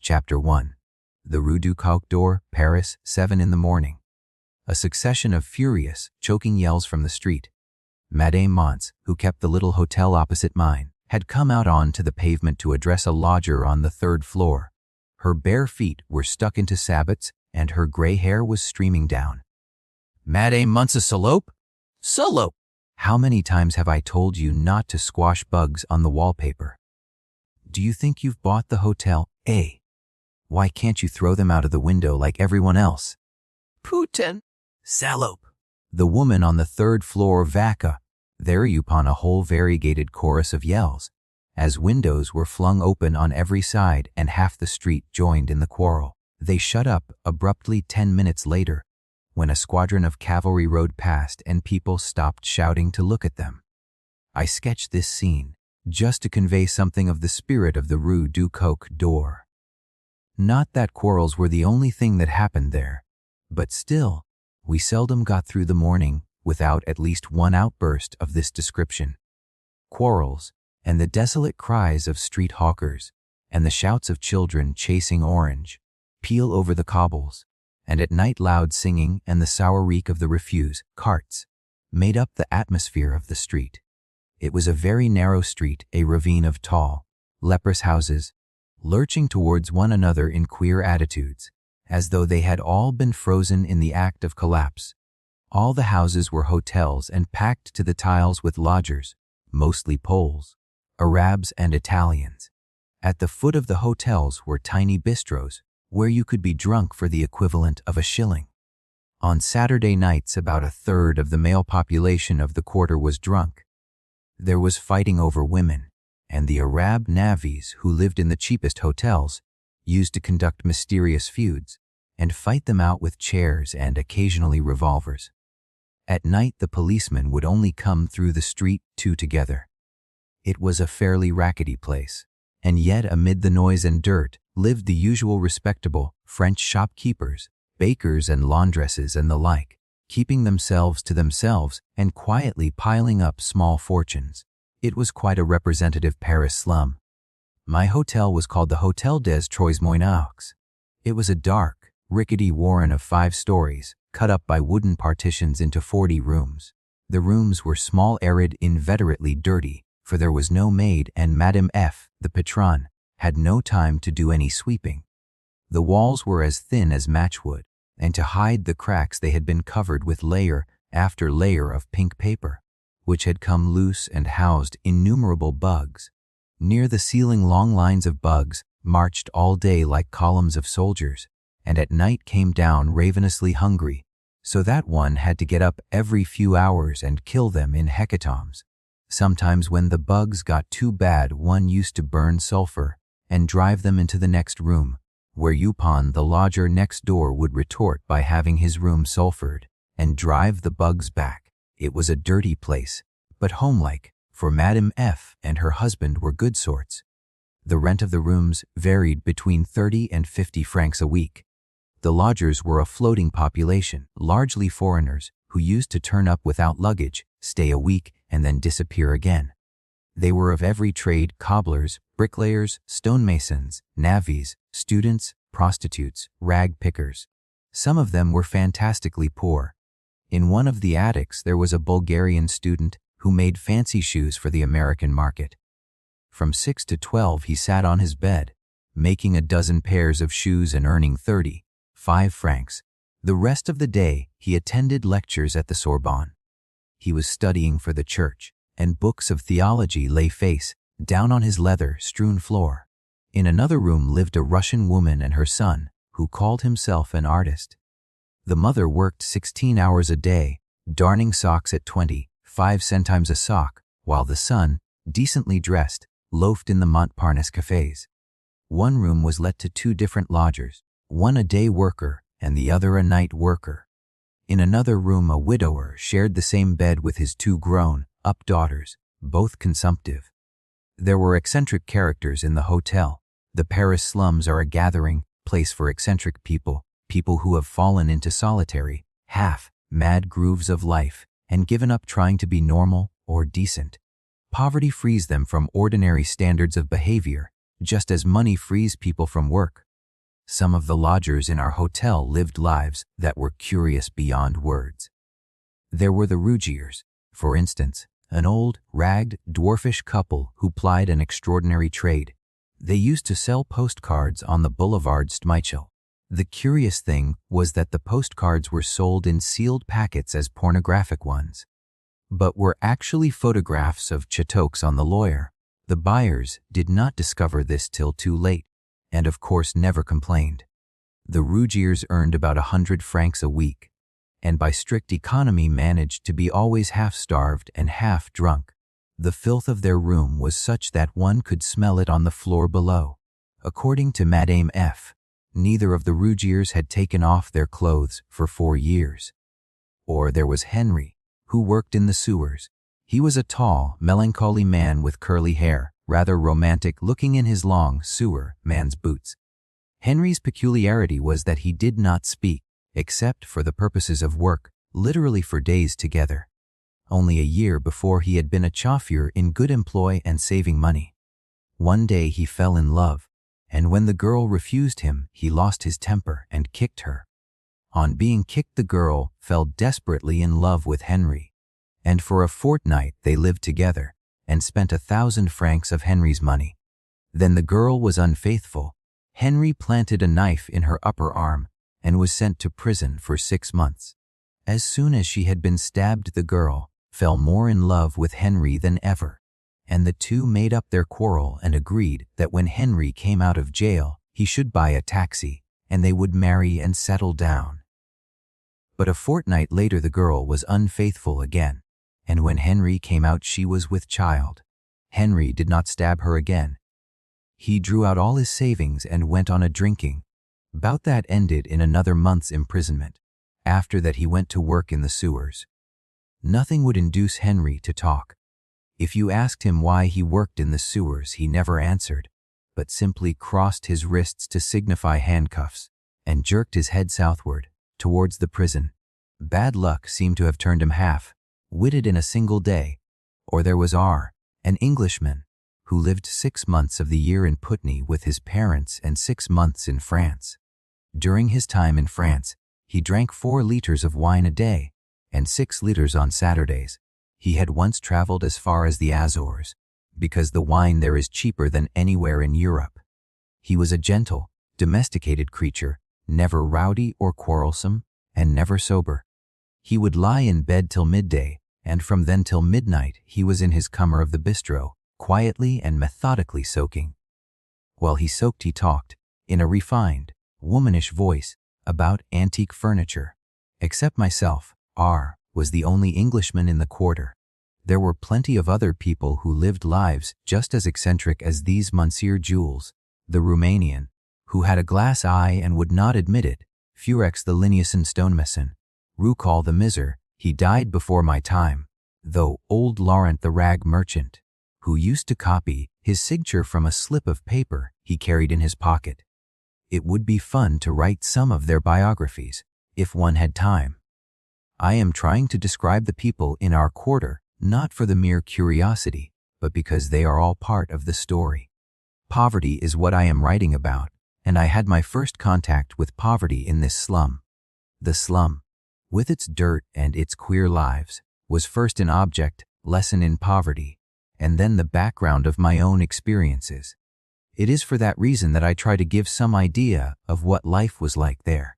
Chapter 1. The Rue du Coq d'Or, Paris, 7 in the morning. A succession of furious, choking yells from the street. Madame Mance, who kept the little hotel opposite mine, had come out onto the pavement to address a lodger on the 3rd floor. Her bare feet were stuck into sabots, and her gray hair was streaming down. "Madame Mance's salope? Salope! How many times have I told you not to squash bugs on the wallpaper? Do you think you've bought the hotel, eh? Why can't you throw them out of the window like everyone else? Putain! Salope!" The woman on the 3rd floor vaca. Thereupon a whole variegated chorus of yells, as windows were flung open on every side and half the street joined in the quarrel. They shut up abruptly 10 minutes later, when a squadron of cavalry rode past and people stopped shouting to look at them. I sketched this scene just to convey something of the spirit of the Rue du Coq d'Or. Not that quarrels were the only thing that happened there, but still, we seldom got through the morning without at least one outburst of this description. Quarrels, and the desolate cries of street hawkers, and the shouts of children chasing orange, peel over the cobbles, and at night loud singing and the sour reek of the refuse carts made up the atmosphere of the street. It was a very narrow street, a ravine of tall, leprous houses, lurching towards one another in queer attitudes, as though they had all been frozen in the act of collapse. All the houses were hotels and packed to the tiles with lodgers, mostly Poles, Arabs and Italians. At the foot of the hotels were tiny bistros, where you could be drunk for the equivalent of a shilling. On Saturday nights, about 1/3 of the male population of the quarter was drunk. There was fighting over women, and the Arab navvies who lived in the cheapest hotels used to conduct mysterious feuds and fight them out with chairs and occasionally revolvers. At night, the policemen would only come through the street 2 together. It was a fairly rackety place, and yet amid the noise and dirt lived the usual respectable French shopkeepers, bakers and laundresses and the like, keeping themselves to themselves and quietly piling up small fortunes. It was quite a representative Paris slum. My hotel was called the Hôtel des Trois Moines. It was a dark, rickety warren of 5 stories, cut up by wooden partitions into 40 rooms. The rooms were small, arid, inveterately dirty, for there was no maid, and Madame F., the patronne, had no time to do any sweeping. The walls were as thin as matchwood, and to hide the cracks they had been covered with layer after layer of pink paper, which had come loose and housed innumerable bugs. Near the ceiling long lines of bugs marched all day like columns of soldiers, and at night came down ravenously hungry, so that one had to get up every few hours and kill them in hecatombs. Sometimes when the bugs got too bad, one used to burn sulfur and drive them into the next room, whereupon the lodger next door would retort by having his room sulfured and drive the bugs back. It was a dirty place, but homelike, for Madame F. and her husband were good sorts. The rent of the rooms varied between 30 and 50 francs a week. The lodgers were a floating population, largely foreigners, who used to turn up without luggage, stay a week, and then disappear again. They were of every trade: cobblers, bricklayers, stonemasons, navvies, students, prostitutes, rag pickers. Some of them were fantastically poor. In one of the attics there was a Bulgarian student who made fancy shoes for the American market. From 6 to 12 he sat on his bed, making a dozen pairs of shoes and earning 35 francs. The rest of the day he attended lectures at the Sorbonne. He was studying for the church, and books of theology lay face down on his leather-strewn floor. In another room lived a Russian woman and her son, who called himself an artist. The mother worked 16 hours a day, darning socks at 25 centimes a sock, while the son, decently dressed, loafed in the Montparnasse cafes. One room was let to 2 different lodgers, one a day worker and the other a night worker. In another room a widower shared the same bed with his 2 grown-up daughters, both consumptive. There were eccentric characters in the hotel. The Paris slums are a gathering place for eccentric people, people who have fallen into solitary, half-mad grooves of life and given up trying to be normal or decent. Poverty frees them from ordinary standards of behavior, just as money frees people from work, Some of the lodgers in our hotel lived lives that were curious beyond words. There were the Rougiers, for instance, an old, ragged, dwarfish couple who plied an extraordinary trade. They used to sell postcards on the Boulevard Stmichel. The curious thing was that the postcards were sold in sealed packets as pornographic ones, but were actually photographs of chatoks on the lawyer. The buyers did not discover this till too late, and of course never complained. The Rougiers earned about 100 francs a week, and by strict economy managed to be always half-starved and half-drunk. The filth of their room was such that one could smell it on the floor below. According to Madame F., neither of the Rougiers had taken off their clothes for 4 years. Or there was Henry, who worked in the sewers. He was a tall, melancholy man with curly hair, rather romantic looking in his long sewer man's boots. Henry's peculiarity was that he did not speak, except for the purposes of work, literally for days together. Only a year before he had been a chauffeur in good employ and saving money. One day he fell in love, and when the girl refused him, he lost his temper and kicked her. On being kicked, the girl fell desperately in love with Henry, and for a fortnight they lived together and spent 1,000 francs of Henry's money. Then the girl was unfaithful. Henry planted a knife in her upper arm and was sent to prison for 6 months. As soon as she had been stabbed, the girl fell more in love with Henry than ever, and the two made up their quarrel and agreed that when Henry came out of jail, he should buy a taxi and they would marry and settle down. But a fortnight later the girl was unfaithful again, and when Henry came out she was with child. Henry did not stab her again. He drew out all his savings and went on a drinking. Bout that ended in another month's imprisonment. After that he went to work in the sewers. Nothing would induce Henry to talk. If you asked him why he worked in the sewers, he never answered, but simply crossed his wrists to signify handcuffs and jerked his head southward, towards the prison. Bad luck seemed to have turned him half-witted in a single day. Or there was R., an Englishman, who lived 6 months of the year in Putney with his parents and 6 months in France. During his time in France, he drank 4 liters of wine a day and 6 liters on Saturdays. He had once traveled as far as the Azores, because the wine there is cheaper than anywhere in Europe. He was a gentle, domesticated creature, never rowdy or quarrelsome, and never sober. He would lie in bed till midday, and from then till midnight he was in his cummer of the bistro, quietly and methodically soaking. While he soaked he talked, in a refined, womanish voice, about antique furniture. Except myself, R. was the only Englishman in the quarter. There were plenty of other people who lived lives just as eccentric as these Monsieur Jules, the Romanian, who had a glass eye and would not admit it, Furex the Linnæusen stonemason, Roucol the miser, he died before my time, though old Laurent the rag merchant, who used to copy his signature from a slip of paper he carried in his pocket. It would be fun to write some of their biographies, if one had time. I am trying to describe the people in our quarter, not for the mere curiosity, but because they are all part of the story. Poverty is what I am writing about, and I had my first contact with poverty in this slum. The slum, with its dirt and its queer lives, was first an object lesson in poverty, and then the background of my own experiences. It is for that reason that I try to give some idea of what life was like there.